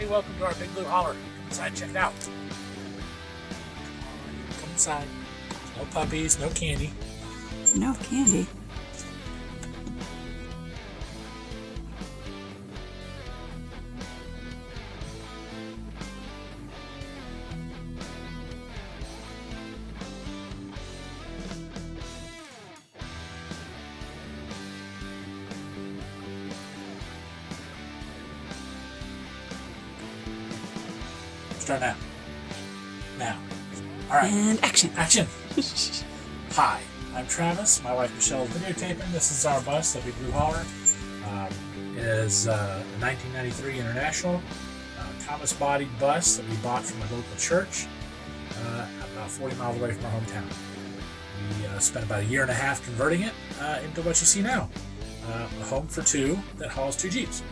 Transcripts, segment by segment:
everybody. Welcome to our Big Blue Holler. Come inside, check it out. Come inside. No puppies, no candy. No candy. Start now. Now. All right. And action. Action. Hi, I'm Travis. My wife Michelle is videotaping. This is our bus, the Big Blue Holler. It is a 1993 International Thomas-bodied bus that we bought from a local church about 40 miles away from our hometown. We spent about a year and a half converting it into what you see now. A home for two that hauls two Jeeps.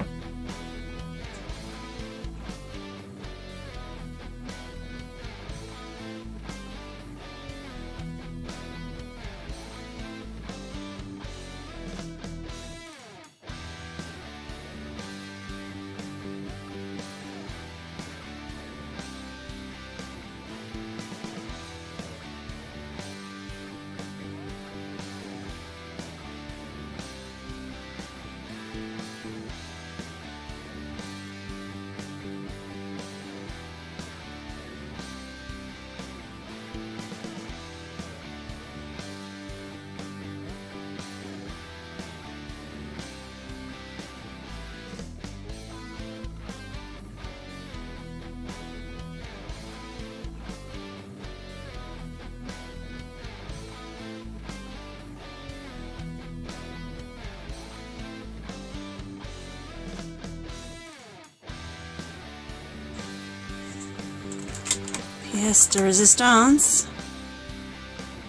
Pièce de resistance.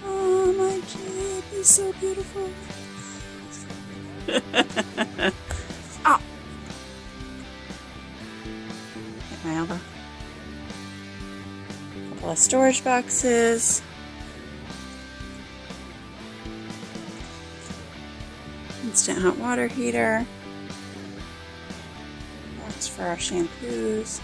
Oh, my Jeep is so beautiful. Oh! Hit my elbow. A couple of storage boxes. Instant hot water heater. Box for our shampoos.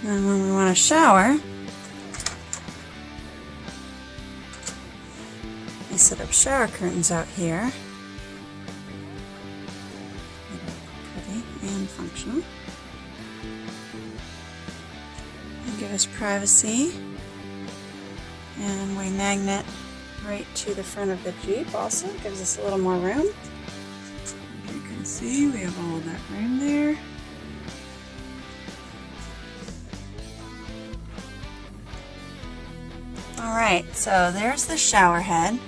And when we want to shower, I set up shower curtains out here. Pretty and functional. And give us privacy. And we magnet right to the front of the Jeep also. Gives us a little more room. As you can see, we have all of that room there. Alright, so there's the shower head,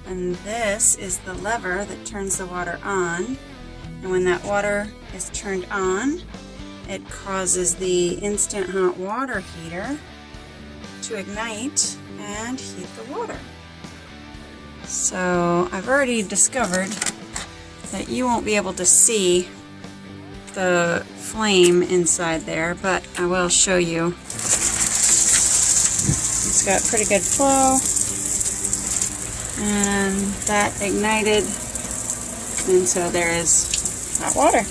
and this is the lever that turns the water on, and when that water is turned on, it causes the instant hot water heater to ignite and heat the water. So I've already discovered that you won't be able to see the flame inside there, but I will show you. It's got pretty good flow, and that ignited, and so there is hot water.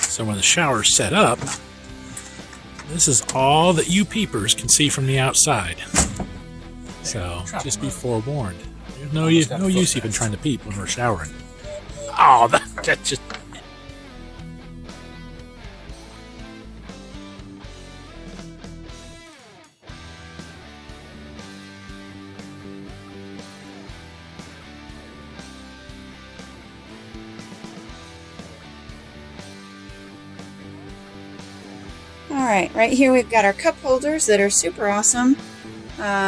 So when the shower's set up, this is all that you peepers can see from the outside. So just be forewarned. There's no use even trying to peep when we're showering. Oh, that just... Alright, right here we've got our cup holders that are super awesome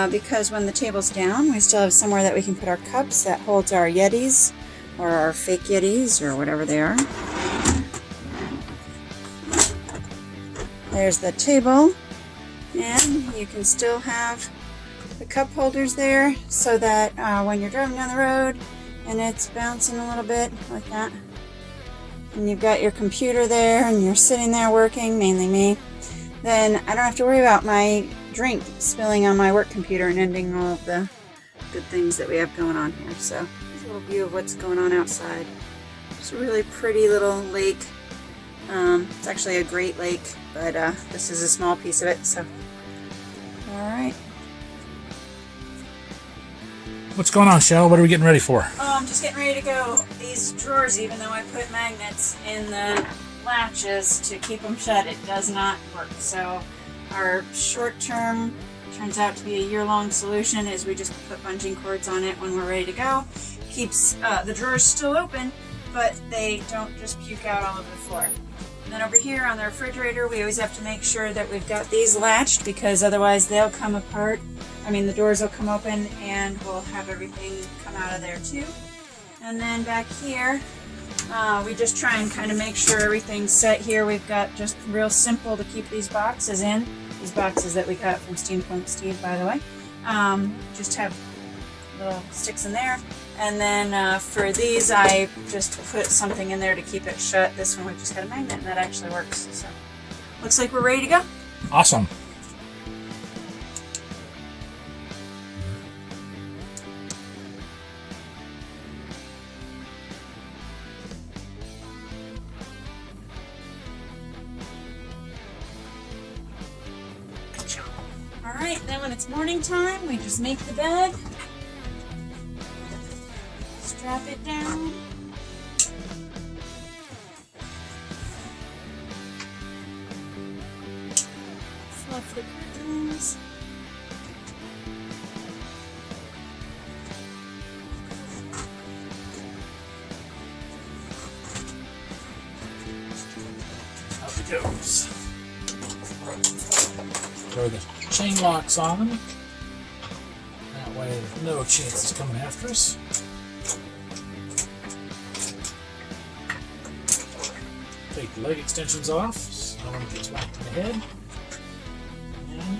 because when the table's down, we still have somewhere that we can put our cups that holds our Yetis or our fake Yetis or whatever they are. There's the table, and you can still have the cup holders there so that when you're driving down the road and it's bouncing a little bit like that. And you've got your computer there and you're sitting there working, mainly me. Then I don't have to worry about my drink spilling on my work computer and ending all of the good things that we have going on here. So here's a little view of what's going on outside. It's a really pretty little lake. It's actually a Great Lake, but this is a small piece of it, so. Alright. What's going on, Shell? What are we getting ready for? Oh, I'm just getting ready to go. These drawers, even though I put magnets in the latches to keep them shut, it does not work. So our short term, turns out to be a year-long solution, is we just put bungee cords on it when we're ready to go. Keeps the drawers still open, but they don't just puke out all over the floor. And then over here on the refrigerator, we always have to make sure that we've got these latched, because otherwise they'll come apart. I mean, the doors will come open and we'll have everything come out of there too. And then back here, we just try and kind of make sure everything's set here. We've got just real simple to keep these boxes in. These boxes that we got from Steampunk Steve, by the way. Just have little sticks in there. And then for these, I just put something in there to keep it shut. This one, we just got a magnet, and that actually works. So, looks like we're ready to go. Awesome. Alright, then when it's morning time, we just make the bed. Strap it down. Fluff the curtains. Out it goes. Throw the chain locks on. That way there's no chances coming after us. Take the leg extensions off so no one gets whacked in the head. And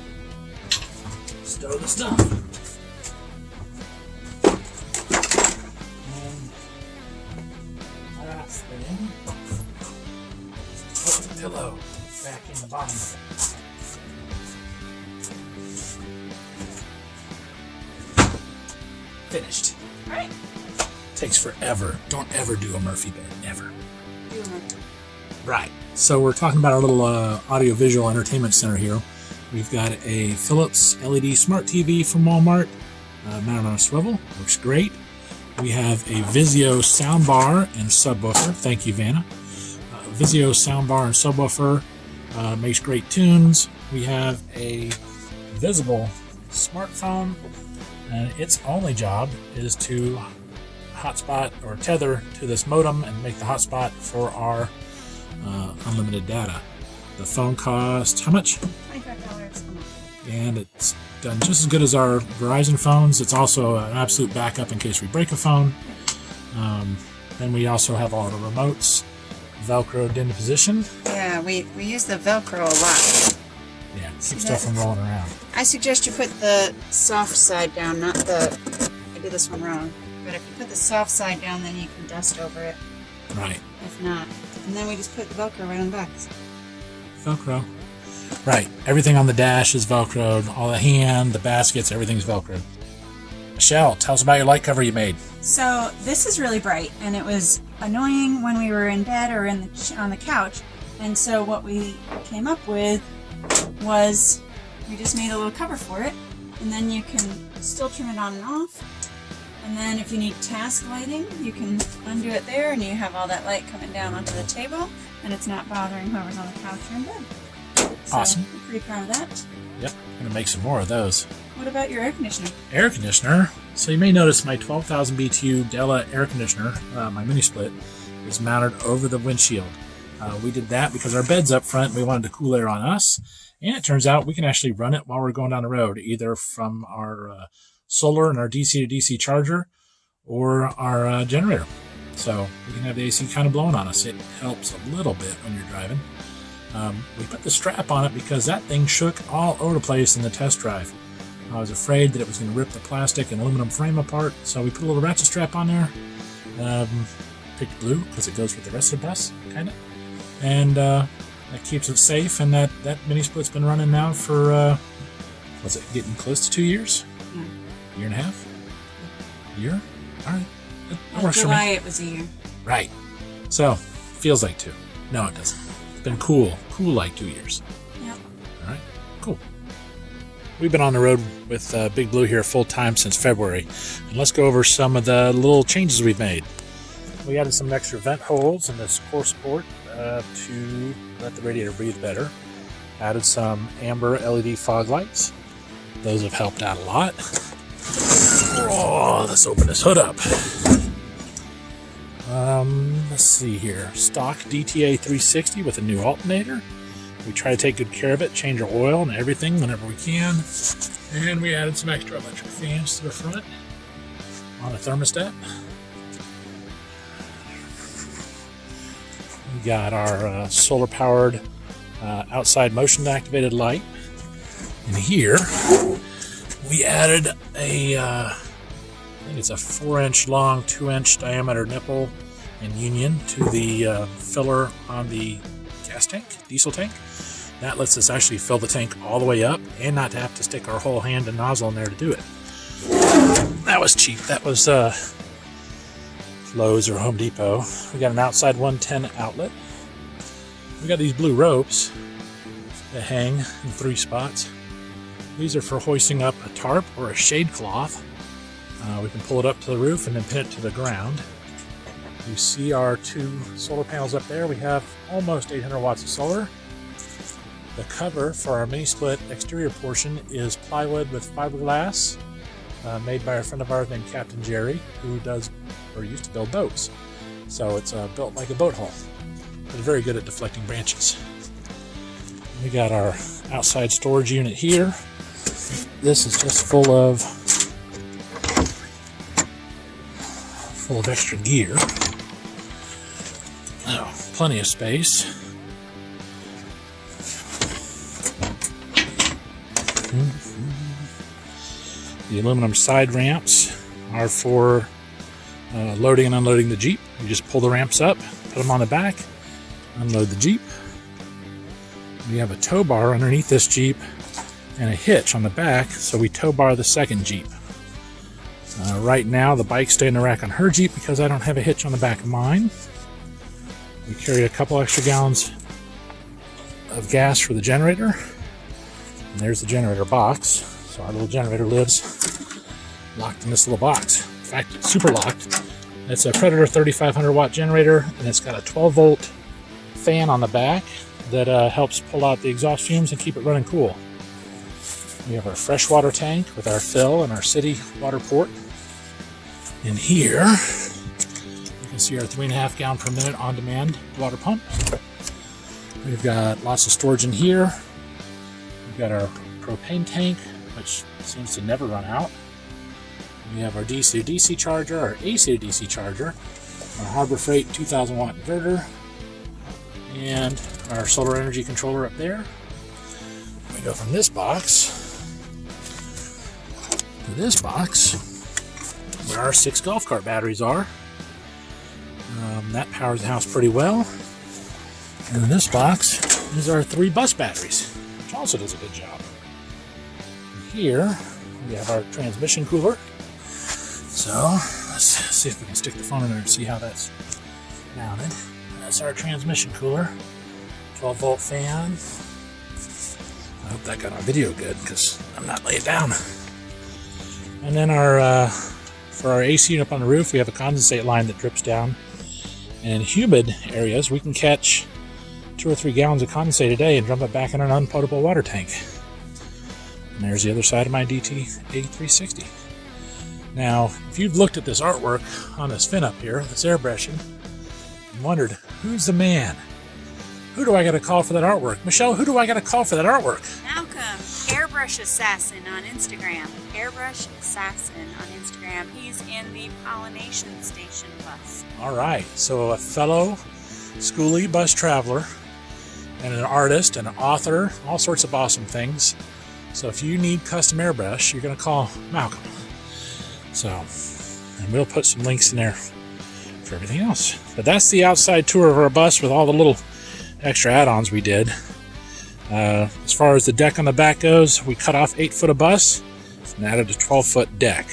stow the stuff. And last thing, put the pillow back in the bottom of it. Finished. Alright. Takes forever. Don't ever do a Murphy bed. Never. Do a Murphy. Right. So we're talking about our little audio-visual entertainment center here. We've got a Philips LED Smart TV from Walmart, mounted on a swivel. Works great. We have a Vizio soundbar and subwoofer. Thank you, Vanna. Vizio soundbar and subwoofer makes great tunes. We have a visible smartphone, and its only job is to hotspot or tether to this modem and make the hotspot for our unlimited data. The phone costs how much? $25 a month. And it's done just as good as our Verizon phones. It's also an absolute backup in case we break a phone. Then we also have all the remotes Velcroed into position. Yeah, we use the Velcro a lot. Yeah, keep stuff from rolling around. I suggest you put the soft side down, not the... I did this one wrong. But if you put the soft side down, then you can dust over it. Right. If not. And then we just put the Velcro right on the back. Velcro. Right. Everything on the dash is Velcroed. All the hand, the baskets, everything's Velcroed. Michelle, tell us about your light cover you made. So this is really bright, and it was annoying when we were in bed or on the couch. And so what we came up with was we just made a little cover for it, and then you can still turn it on and off. And then if you need task lighting, you can undo it there, and you have all that light coming down onto the table, and it's not bothering whoever's on the couch or in bed. So Awesome. I'm pretty proud of that. Yep, I'm going to make some more of those. What about your air conditioner? Air conditioner. So you may notice my 12,000 BTU Della air conditioner, my mini split, is mounted over the windshield. We did that because our bed's up front and we wanted to cool air on us. And it turns out we can actually run it while we're going down the road, either from our solar and our DC to DC charger or our generator. So we can have the AC kind of blowing on us. It helps a little bit when you're driving. We put the strap on it because that thing shook all over the place in the test drive. I was afraid that it was going to rip the plastic and aluminum frame apart, so we put a little ratchet strap on there. Picked blue because it goes with the rest of the bus, kind of. And that keeps it safe, and that mini split's been running now for, was it getting close to 2 years? Yeah. Year and a half? Year? All right. That works for July me. it was a year. Right. So, feels like 2. No, it doesn't. It's been cool like 2 years. Yep. All right, cool. We've been on the road with Big Blue here full time since February. And let's go over some of the little changes we've made. We added some extra vent holes in this core support to let the radiator breathe better. Added some amber LED fog lights. Those have helped out a lot. Oh, let's open this hood up. Let's see here. Stock DTA 360 with a new alternator. We try to take good care of it, change our oil and everything whenever we can. And we added some extra electric fans to the front on a thermostat. We got our solar-powered outside motion-activated light. And here, we added a, I think it's a 4-inch long, 2-inch diameter nipple and union to the filler on the gas tank, diesel tank. That lets us actually fill the tank all the way up and not have to stick our whole hand and nozzle in there to do it. That was cheap. That was Lowe's or Home Depot. We got an outside 110 outlet. We got these blue ropes that hang in 3 spots. These are for hoisting up a tarp or a shade cloth. We can pull it up to the roof and then pin it to the ground. You see our 2 solar panels up there. We have almost 800 watts of solar. The cover for our mini split exterior portion is plywood with fiberglass, made by a friend of ours named Captain Jerry, who does or used to build boats. So it's built like a boat hull. It's very good at deflecting branches. We got our outside storage unit here. This is just full of extra gear. Oh, plenty of space. The aluminum side ramps are for loading and unloading the Jeep. You just pull the ramps up, put them on the back, unload the Jeep. We have a tow bar underneath this Jeep and a hitch on the back, so we tow bar the second Jeep. Right now, the bike's staying in the rack on her Jeep because I don't have a hitch on the back of mine. We carry a couple extra gallons of gas for the generator. And there's the generator box. So our little generator lives locked in this little box. In fact, it's super locked. It's a Predator 3500 watt generator, and it's got a 12 volt fan on the back that helps pull out the exhaust fumes and keep it running cool. We have our freshwater tank with our fill and our city water port. In here, you can see our 3.5 gallon per minute on-demand water pump. We've got lots of storage in here. We've got our propane tank, which seems to never run out. We have our DC to DC charger, our AC to DC charger, our Harbor Freight 2000 watt inverter, and our solar energy controller up there. We go from this box to this box, where our 6 golf cart batteries are. That powers the house pretty well. And in this box is our 3 bus batteries, which also does a good job. And here we have our transmission cooler. So let's see if we can stick the phone in there and see how that's mounted. That's our transmission cooler. 12 volt fan. I hope that got on video good because I'm not laying down. And then our for our AC unit up on the roof, we have a condensate line that drips down. And in humid areas, we can catch 2 or 3 gallons of condensate a day and dump it back in an unpotable water tank. And there's the other side of my DT8360. Now, if you've looked at this artwork on this fin up here, this airbrushing, and wondered, who's the man? Who do I got to call for that artwork? Michelle, who do I got to call for that artwork? Malcolm, Airbrush Assassin on Instagram. Airbrush Assassin on Instagram. He's in the Pollination Station bus. All right, so a fellow Skoolie bus traveler and an artist and an author, all sorts of awesome things. So if you need custom airbrush, you're going to call Malcolm. So, and we'll put some links in there for everything else. But that's the outside tour of our bus with all the little extra add-ons we did. As far as the deck on the back goes, we cut off 8 foot of bus and added a 12-foot deck.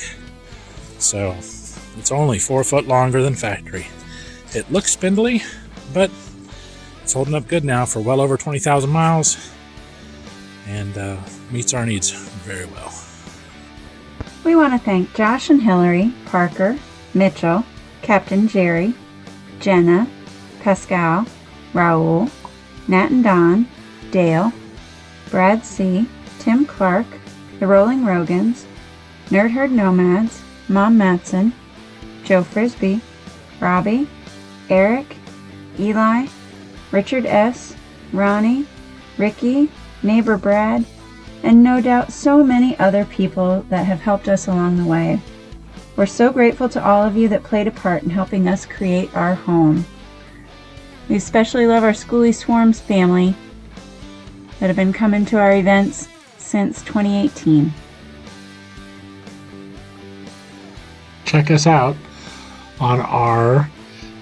So it's only 4 foot longer than factory. It looks spindly, but it's holding up good now for well over 20,000 miles and meets our needs very well. We want to thank Josh and Hillary, Parker, Mitchell, Captain Jerry, Jenna, Pascal, Raul, Nat and Don, Dale, Brad C., Tim Clark, The Rolling Rogans, Nerd Herd Nomads, Mom Matson, Joe Frisbee, Robbie, Eric, Eli, Richard S., Ronnie, Ricky, Neighbor Brad, and no doubt so many other people that have helped us along the way. We're so grateful to all of you that played a part in helping us create our home. We especially love our Skoolie Swarms family that have been coming to our events since 2018. Check us out on our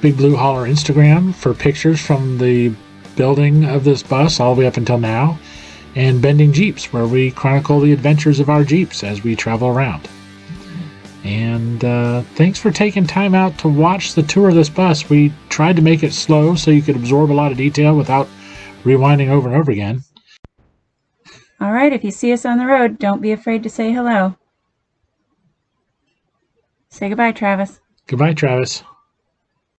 Big Blue Holler Instagram for pictures from the building of this bus all the way up until now, and Bending Jeeps, where we chronicle the adventures of our Jeeps as we travel around. And thanks for taking time out to watch the tour of this bus. We tried to make it slow so you could absorb a lot of detail without rewinding over and over again. All right, if you see us on the road, don't be afraid to say hello. Say goodbye, Travis. Goodbye, Travis.